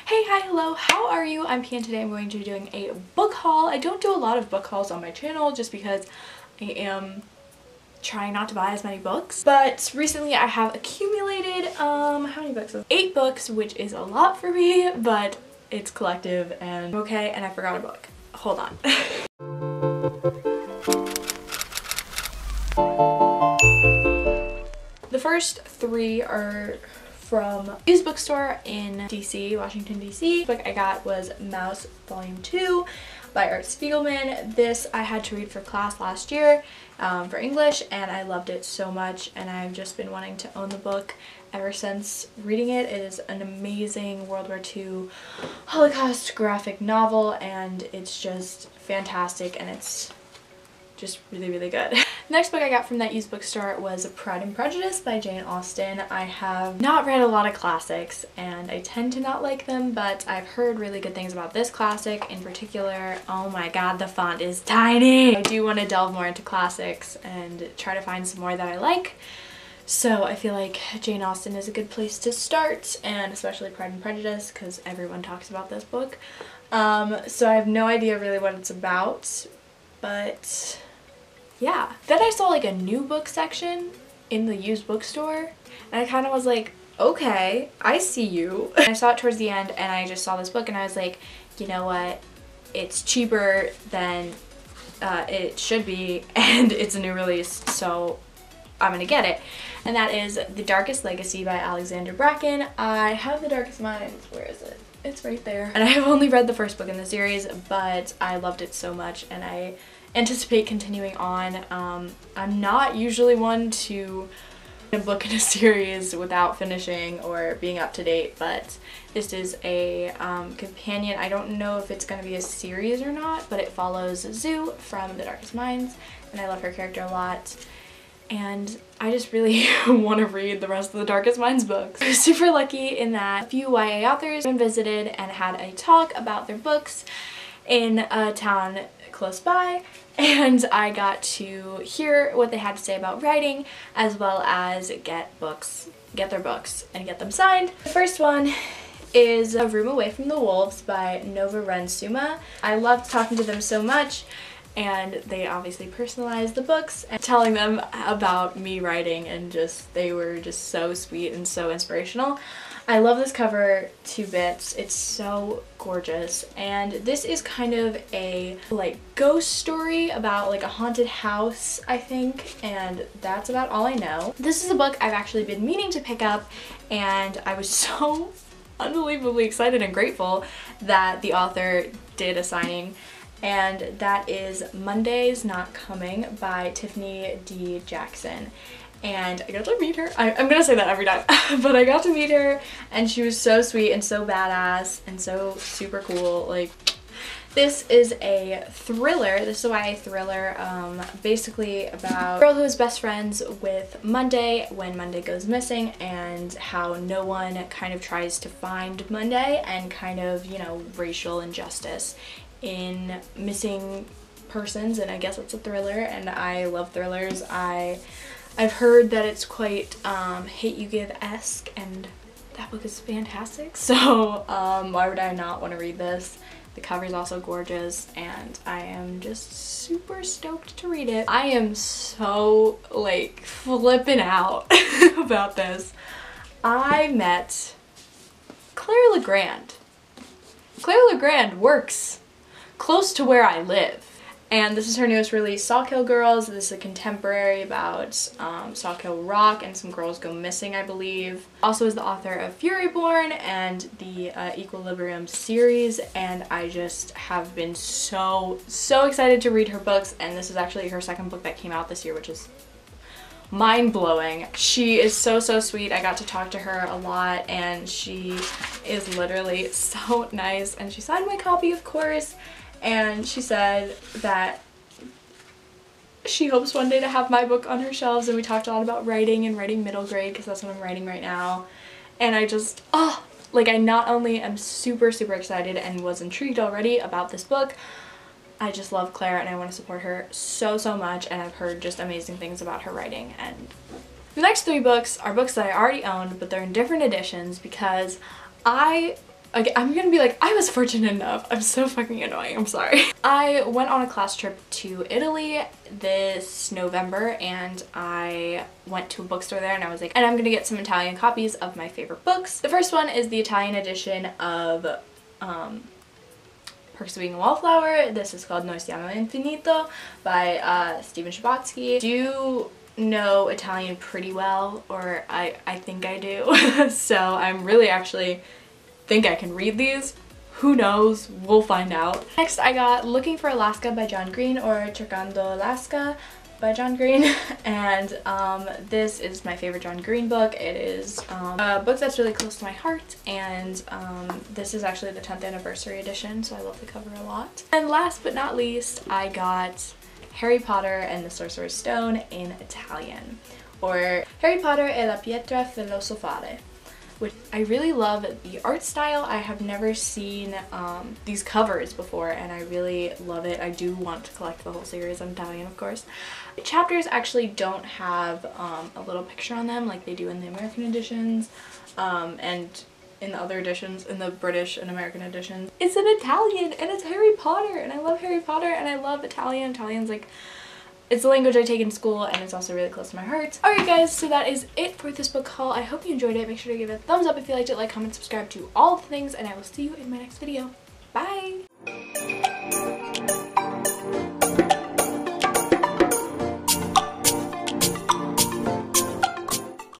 Hey, hi, hello, how are you? I'm Pia and today I'm going to be doing a book haul. I don't do a lot of book hauls on my channel just because I am trying not to buy as many books. But recently I have accumulated, how many books? 8 books, which is a lot for me, but it's collective and okay, and I forgot a book. Hold on. The first 3 are from used bookstore in DC, Washington DC. The book I got was Mouse Volume 2 by Art Spiegelman. This I had to read for class last year for English, and I loved it so much, and I've just been wanting to own the book ever since reading it. It is an amazing World War II Holocaust graphic novel, and it's just fantastic, and it's just really, really good. Next book I got from that used bookstore was Pride and Prejudice by Jane Austen. I have not read a lot of classics and I tend to not like them, but I've heard really good things about this classic in particular. Oh my god, the font is tiny! I do want to delve more into classics and try to find some more that I like. So I feel like Jane Austen is a good place to start, and especially Pride and Prejudice because everyone talks about this book. So I have no idea really what it's about, but yeah. Then I saw like a new book section in the used bookstore and I kind of was like, okay, I see you. And I saw it towards the end and I just saw this book and I was like, you know what, it's cheaper than it should be and it's a new release, so I'm gonna get it. And that is The Darkest Legacy by Alexander Bracken. I have The Darkest Minds. Where is it? It's right there. And I have only read the first book in the series, but I loved it so much and I anticipate continuing on. I'm not usually one to read a book in a series without finishing or being up to date, but this is a companion. I don't know if it's going to be a series or not, but it follows Zoo from The Darkest Minds, and I love her character a lot. And I just really want to read the rest of the Darkest Minds books. I was super lucky in that a few YA authors visited and had a talk about their books in a town close by, and I got to hear what they had to say about writing as well as get their books and get them signed. The first one is A Room Away from the Wolves by Nova Ren Suma. I loved talking to them so much, and they obviously personalized the books and telling them about me writing, and they were just so sweet and so inspirational. I love this cover to bits. It's so gorgeous, and this is kind of a like ghost story about like a haunted house, I think, and that's about all I know. This is a book I've actually been meaning to pick up, and I was so unbelievably excited and grateful that the author did a signing, and that is Monday's Not Coming by Tiffany D. Jackson. And I got to meet her. I'm gonna say that every time, but I got to meet her and she was so sweet and so badass and so super cool. Like, this is a thriller. This is a YA thriller, basically about a girl who is best friends with Monday when Monday goes missing, and how no one kind of tries to find Monday, and kind of, you know, racial injustice in missing persons. And I guess it's a thriller, and I love thrillers. I've heard that it's quite Hate U Give-esque, and that book is fantastic, so why would I not want to read this? The cover is also gorgeous, and I am just super stoked to read it. I am so like flipping out about this. I met Claire Legrand. Claire Legrand works close to where I live. And this is her newest release, Akio Girls. This is a contemporary about Sawkill Rock and some girls go missing, I believe. Also is the author of Furyborn and the Equilibrium series, and I just have been so excited to read her books, and this is actually her second book that came out this year, which is mind-blowing. She is so sweet. I got to talk to her a lot, and she is literally so nice, and she signed my copy, of course. And she said that she hopes one day to have my book on her shelves, and we talked a lot about writing and writing middle grade because that's what I'm writing right now. And I just, like, I not only am super excited and was intrigued already about this book, I just love Claire and I want to support her so much, and I've heard just amazing things about her writing. And the next 3 books are books that I already owned, but they're in different editions because I Okay, I'm gonna be like, I was fortunate enough. I'm so fucking annoying, I'm sorry. I went on a class trip to Italy this November and I went to a bookstore there and I was like, and I'm gonna get some Italian copies of my favorite books. The first one is the Italian edition of Perks of Being a Wallflower. This is called Noi siamo Finito by Stephen Schabotsky. Do you know Italian pretty well, or I think I do. So I'm really actually think I can read these. Who knows? We'll find out. Next I got Looking for Alaska by John Green, or Cercando Alaska by John Green. And this is my favorite John Green book. It is a book that's really close to my heart, and this is actually the 10th anniversary edition, so I love the cover a lot. And last but not least, I got Harry Potter and the Sorcerer's Stone in Italian, or Harry Potter e la pietra filosofale, which I really love the art style. I have never seen these covers before and I really love it. I do want to collect the whole series in Italian, of course. The chapters actually don't have a little picture on them like they do in the American editions, and in the other editions, in the British and American editions. It's in Italian and it's Harry Potter, and I love Harry Potter and I love Italian. Italian's like, it's a language I take in school and it's also really close to my heart. Alright guys, so that is it for this book haul. I hope you enjoyed it. Make sure to give it a thumbs up if you liked it, like, comment, subscribe to all the things, and I will see you in my next video. Bye!